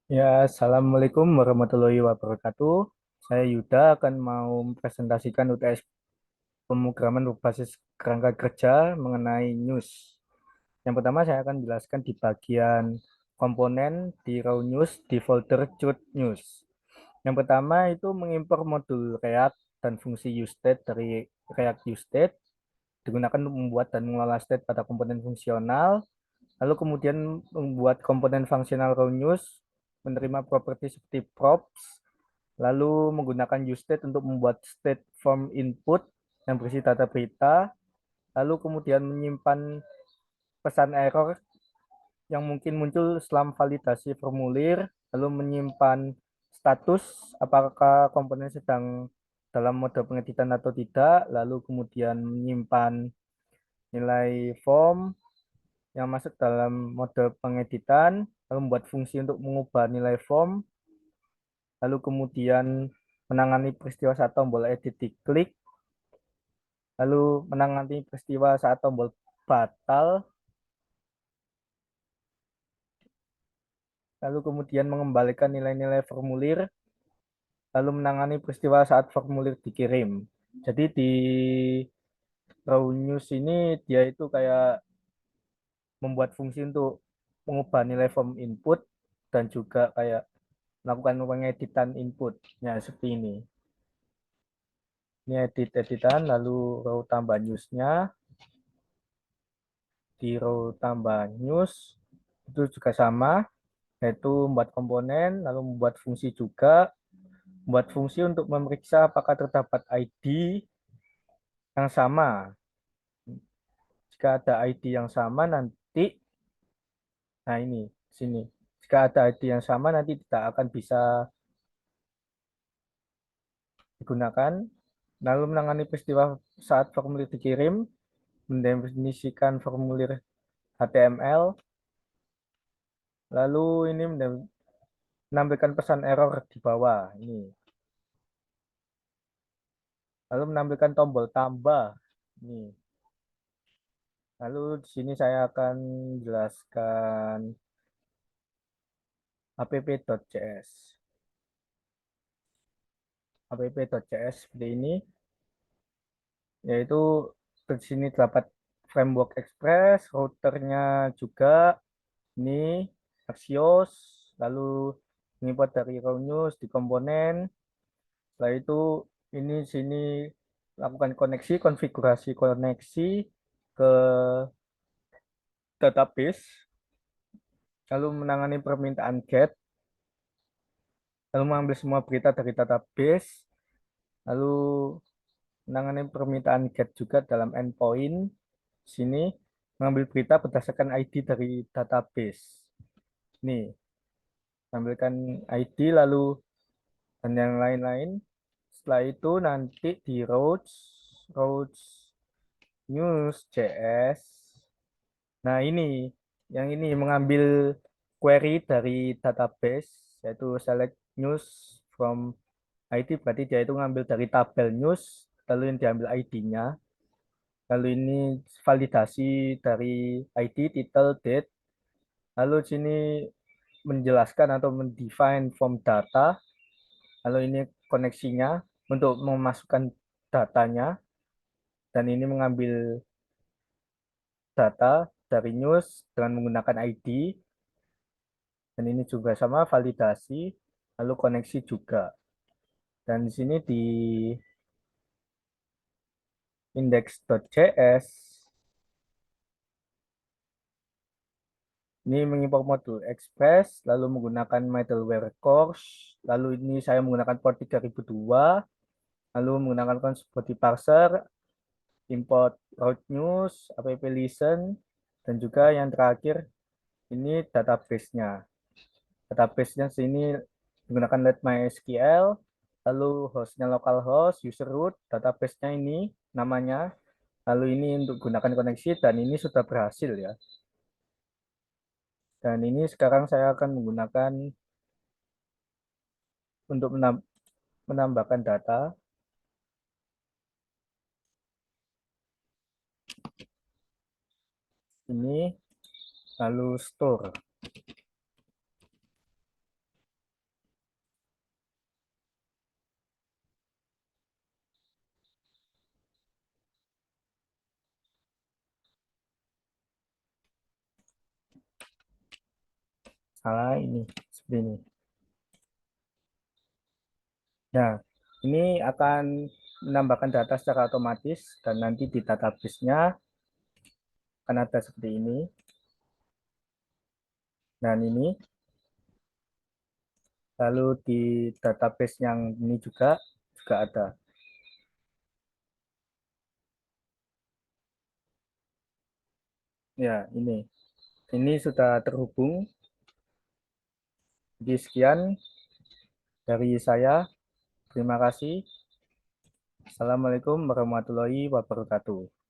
Ya, Assalamualaikum warahmatullahi wabarakatuh. Saya Yuda akan mau presentasikan UTS pemrograman berbasis kerangka kerja mengenai news. Yang pertama saya akan jelaskan di bagian komponen di raw news di folder truth news. Yang pertama itu mengimpor modul React dan fungsi useState dari React useState digunakan untuk membuat dan mengelola state pada komponen fungsional. Lalu kemudian membuat komponen fungsional raw news menerima properti seperti props, lalu menggunakan useState untuk membuat state form input yang berisi data berita, lalu kemudian menyimpan pesan error yang mungkin muncul setelah validasi formulir, lalu menyimpan status apakah komponen sedang dalam mode pengeditan atau tidak, lalu kemudian menyimpan nilai form yang masuk dalam mode pengeditan, lalu membuat fungsi untuk mengubah nilai form, lalu kemudian menangani peristiwa saat tombol edit diklik, lalu menangani peristiwa saat tombol batal, lalu kemudian mengembalikan nilai-nilai formulir, lalu menangani peristiwa saat formulir dikirim. Jadi di Raw News ini dia itu kayak membuat fungsi untuk mengubah nilai form input dan juga kayak melakukan pengeditan inputnya seperti ini. Ini edit-editan, lalu row tambah newsnya, di row tambah news, itu juga sama, yaitu membuat komponen, lalu membuat fungsi juga, membuat fungsi untuk memeriksa apakah terdapat ID yang sama. Jika ada ID yang sama, nanti, nah ini, sini. Jika ada ID yang sama, nanti tidak akan bisa digunakan. Lalu menangani peristiwa saat formulir dikirim, mendefinisikan formulir HTML, lalu ini menampilkan pesan error di bawah ini. Lalu menampilkan tombol tambah ini. Lalu di sini saya akan jelaskan app.js. App.js seperti ini, yaitu di sini terdapat framework Express, routernya juga ini Axios, lalu mengimport dari raw news di komponen. Setelah itu ini sini lakukan koneksi, konfigurasi koneksi ke database, lalu menangani permintaan GET, lalu mengambil semua berita dari database, lalu menangani permintaan GET juga dalam endpoint. Sini mengambil berita berdasarkan ID dari database. Ini, ambilkan ID lalu dan yang lain-lain. Setelah itu nanti di roads news.js. Nah, ini yang ini mengambil query dari database yaitu select news from ID, berarti dia itu ngambil dari tabel news lalu yang diambil ID-nya. Lalu ini validasi dari ID, title, date. Lalu sini menjelaskan atau mendefine form data. Lalu ini koneksinya untuk memasukkan datanya dan ini mengambil data dari news dengan menggunakan ID. Dan ini juga sama validasi, lalu koneksi juga. Dan di sini di index.js, ini mengimpor modul Express, lalu menggunakan middleware course, lalu ini saya menggunakan port 3002, lalu menggunakan konsep body parser, import route news, app listen, dan juga yang terakhir ini database-nya. Database-nya sini menggunakan let MySQL, lalu hostnya localhost, user root, database-nya ini namanya, lalu ini untuk gunakan koneksi dan ini sudah berhasil ya. Dan ini sekarang saya akan menggunakan untuk menambahkan data ini lalu store. Salah ini seperti ini. Nah, ini akan menambahkan data secara otomatis dan nanti di database-nya akan ada seperti ini. Dan ini lalu di database yang ini juga ada. Ya, ini sudah terhubung. Jadi sekian dari saya. Terima kasih. Assalamualaikum warahmatullahi wabarakatuh.